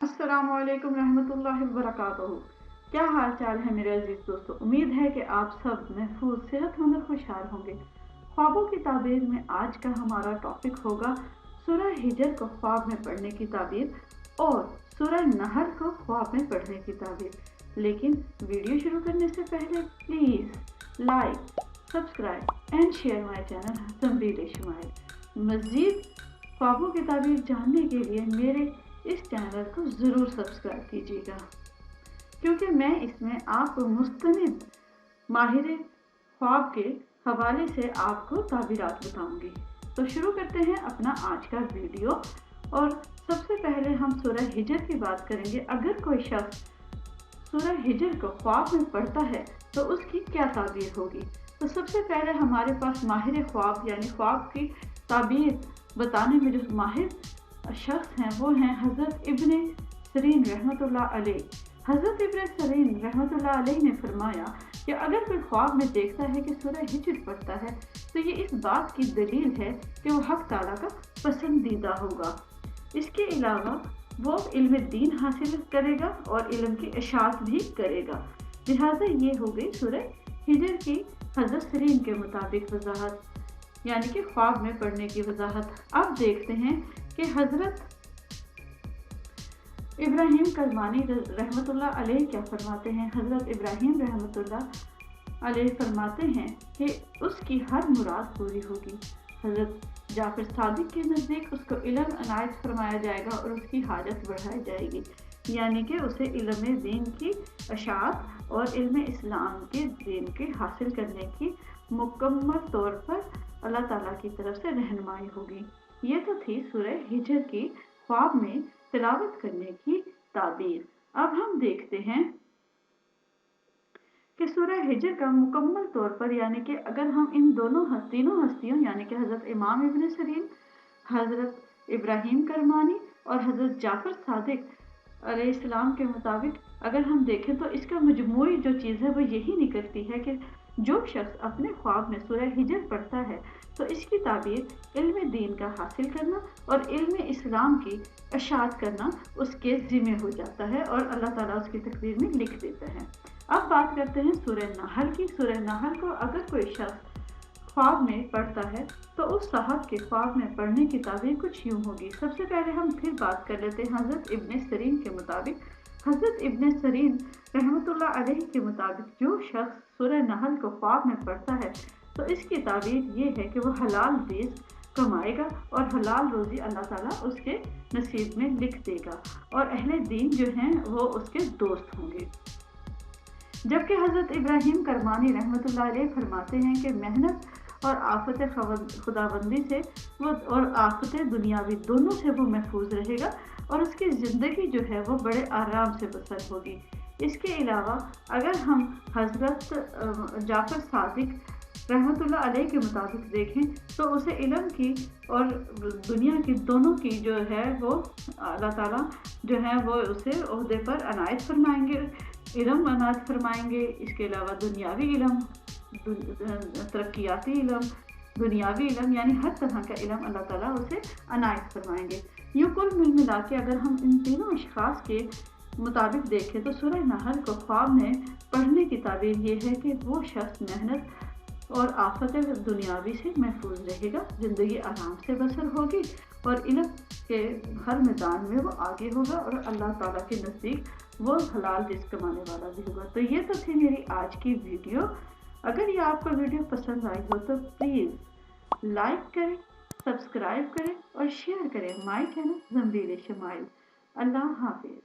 अस्सलाम वालेकुम रहमतुल्लाहि व बरकातहू। क्या हाल चाल है मेरे अजीज दोस्तों। उम्मीद है कि आप सब महफूज सेहतमंद और खुशहाल होंगे। ख्वाबों की ताबीर में आज का हमारा टॉपिक होगा सूरह हिजर को ख्वाब में पढ़ने की ताबीर और सूरह नहल को ख्वाब में पढ़ने की ताबीर। लेकिन वीडियो शुरू करने से पहले please like, subscribe and share my channel Jambeel Ismail. मज़ीद ख्वाबों की ताबीर जानने के लिए मेरे इस चैनल को ज़रूर सब्सक्राइब कीजिएगा, क्योंकि मैं इसमें आपको मुस्तनिद माहिर ख्वाब के हवाले से आपको ताबीरात बताऊंगी। तो शुरू करते हैं अपना आज का वीडियो। और सबसे पहले हम सूरह हिजर की बात करेंगे। अगर कोई शख्स सूरह हिजर को ख्वाब में पढ़ता है तो उसकी क्या ताबीर होगी। तो सबसे पहले हमारे पास माहिर ख्वाब यानी ख्वाब की ताबीर बताने में जो माहिर शख्स हैं वो हैं हज़रत इब्ने सिरीन रहमतुल्लाह अलैह। हज़रत इब्ने सिरीन रहमतुल्लाह अलैह ने फरमाया कि अगर कोई ख्वाब में देखता है कि सूरह हिजर पढ़ता है तो ये इस बात की दलील है कि वो हक़ ताला का पसंदीदा होगा। इसके अलावा वो इल्म दीन हासिल करेगा और इल्म की इशाअत भी करेगा। लिहाजा ये हो गई सूरह हिजर की हज़रत सिरीन के मुताबिक वजाहत, यानी कि ख्वाब में पढ़ने की वजाहत। अब देखते हैं कि हज़रत इब्राहीम करमानी रहमतुल्लाह अलैह क्या फरमाते हैं। हज़रत इब्राहीम रहमतुल्लाह अलैह फरमाते हैं कि उसकी हर मुराद पूरी होगी। हज़रत जाफर सादिक के नज़दीक उसको इल्म अनायत फरमाया जाएगा और उसकी हाजत बढ़ाई जाएगी, यानी कि उसे इल्म दीन की अशात और इल्म इस्लाम के दीन के हासिल करने की मुकम्मल तौर पर अल्लाह ताला की तरफ से रहनुमाई होगी। ये तो थी सूरह हिजर की ख्वाब में तिलावत करने की ताबीर। अब हम देखते हैं कि सूरह हिजर का मुकम्मल तौर पर, यानी कि अगर हम इन तीनों हस्तियों यानी कि हज़रत इमाम इब्ने सिरीन, हज़रत इब्राहीम करमानी और हज़रत जाफर सादिक अलैहिस्सलाम के मुताबिक अगर हम देखें तो इसका मजमूई जो चीज़ है वो यही निकलती है कि जो शख्स अपने ख्वाब में सूरह हिजर पढ़ता है तो इसकी ताबीर इल्म दीन का हासिल करना और इल्म इस्लाम की अशात करना उसके ज़िम्मे हो जाता है और अल्लाह ताला उसकी तकदीर में लिख देता है। अब बात करते हैं सूरह नहल की। सूरह नहल को अगर कोई शख्स ख्वाब में पढ़ता है तो उस साहब के ख्वाब में पढ़ने की ताबीर कुछ यूँ होगी। सबसे पहले हम फिर बात कर लेते हैं हज़रत इब्ने सिरीन के मुताबिक। हज़रत इब्ने सिरीन रहमतुल्लाह अलैह के मुताबिक जो शख्स सूरह नहल को ख्वाब में पढ़ता है तो इसकी ताबीर ये है कि वो हलाल रिज़्क़ कमाएगा और हलाल रोज़ी अल्लाह ताला उसके नसीब में लिख देगा और अहले दीन जो हैं वो उसके दोस्त होंगे। जबकि हज़रत इब्राहीम करमानी रहमतुल्लाह अलैह फरमाते हैं कि मेहनत और आफत खुदाबंदी से वो और आफत दुनियावी दोनों से वो महफूज रहेगा और उसकी ज़िंदगी जो है वो बड़े आराम से बसर होगी। इसके अलावा अगर हम हज़रत जाफर सादिक रहमतुल्लाह अलैह के मुताबिक देखें तो उसे इल्म की और दुनिया की दोनों की जो है वो अल्लाह ताला जो है वो उसे ओहदे पर अनायत फरमाएंगे, इल्म अनायत फरमाएंगे। इसके अलावा दुनियावी इल्म, तरक्याती इल्म, दुनियावी इल्म यानी हर तरह का इल्म अल्लाह ताला उसे अनायत फरमाएंगे। यूँ कुल मिला के अगर हम इन तीनों अशख़ास के मुताबिक देखें तो सूरह नहल को ख्वाब में पढ़ने की ताबीर ये है कि वो शख्स मेहनत और आफत दुनियावी से महफूज रहेगा, ज़िंदगी आराम से बसर होगी और इल्म के हर मैदान में वो आगे होगा और अल्लाह ताला के नज़दीक वो हलाल रिज़्क़ कमाने वाला भी होगा। तो ये तो थी मेरी आज की वीडियो। अगर ये आपको वीडियो पसंद आई हो तो प्लीज़ लाइक करें, सब्सक्राइब करें और शेयर करें माई चैनल जंबील इस्माइल। अल्लाह हाफिज़।